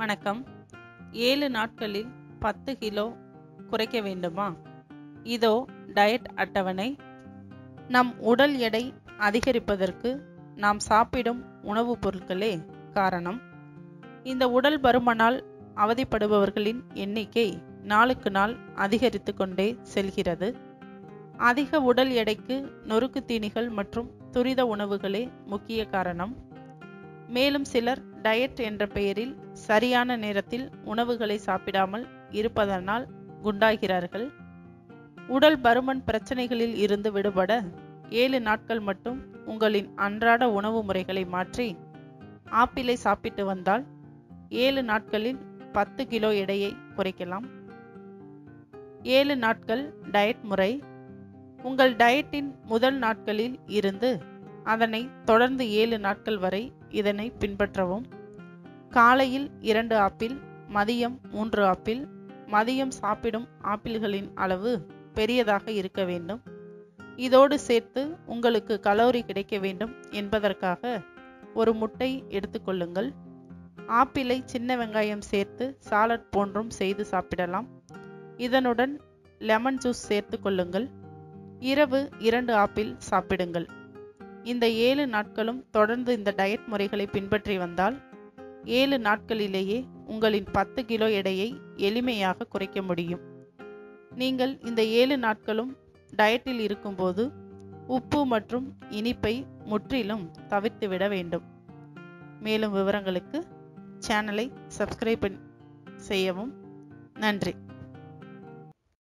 வணக்கம். 7 நாட்களில் 10 கிலோ குறைக்க வேண்டுமா? இதோ டயட் அட்டவணை. நம் உடல் எடை அதிகரிப்பதற்கு நாம் சாப்பிடும் உணவுப் பொருட்களே காரணம். இந்த உடல் பருமனால் அவதிப்படுபவர்களின் எண்ணிக்கை நாளுக்கு நாள் அதிகரித்து கொண்டே செல்கிறது. அதிக உடல் எடைக்கு நொறுக்கு தீனிகள் மற்றும் துரித உணவுகளே முக்கிய காரணம். மேலும் சிலர் டயட் என்ற பெயரில் சரியான நேரத்தில் உணவுகளை சாப்பிடாமல் இருப்பதனால் குண்டாகிறார்கள். உடல் பருமன் பிரச்சனைகளில் இருந்து விடுபட 7 நாட்கள் மட்டும் உங்களின் அன்றாட உணவு முறைகளை மாற்றி ஆப்பிளை சாப்பிட்டு வந்தால் 7 நாட்களில் 10 கிலோ எடையை குறைக்கலாம். 7 நாட்கள் டயட் முறை. உங்கள் டயட்டின் முதல் நாட்களில் இருந்து அதனை தொடர்ந்து 7 நாட்கள் வரை இதனை பின்பற்றவும். காலையில் 2 ஆப்பிள், மதியம் 3 ஆப்பிள். மதியம் சாப்பிடும் ஆப்பிள்களின் அளவு பெரியதாக இருக்க வேண்டும். இதோடு சேர்த்து உங்களுக்கு கலோரி கிடைக்க வேண்டும் என்பதற்காக ஒரு முட்டை எடுத்துக்கொள்ளுங்கள். ஆப்பிளை சின்ன வெங்காயம் சேர்த்து சாலட் போன்றும் செய்து சாப்பிடலாம். இதனுடன் லெமன் ஜூஸ் சேர்த்து கொள்ளுங்கள். இரவு 2 ஆப்பிள் சாப்பிடுங்கள். இந்த 7 நாட்களும் தொடர்ந்து இந்த டயட் முறைகளை பின்பற்றி வந்தால் 7 நாட்களிலேயே உங்களின் 10 கிலோ எடையை எளிமையாக குறைக்க முடியும். நீங்கள் இந்த 7 நாட்களும் டயட்டில் இருக்கும்போது உப்பு மற்றும் இனிப்பை முற்றிலும் தவிர்த்துவிட வேண்டும். மேலும் விவரங்களுக்கு சேனலை சப்ஸ்கிரைப் செய்யவும். நன்றி.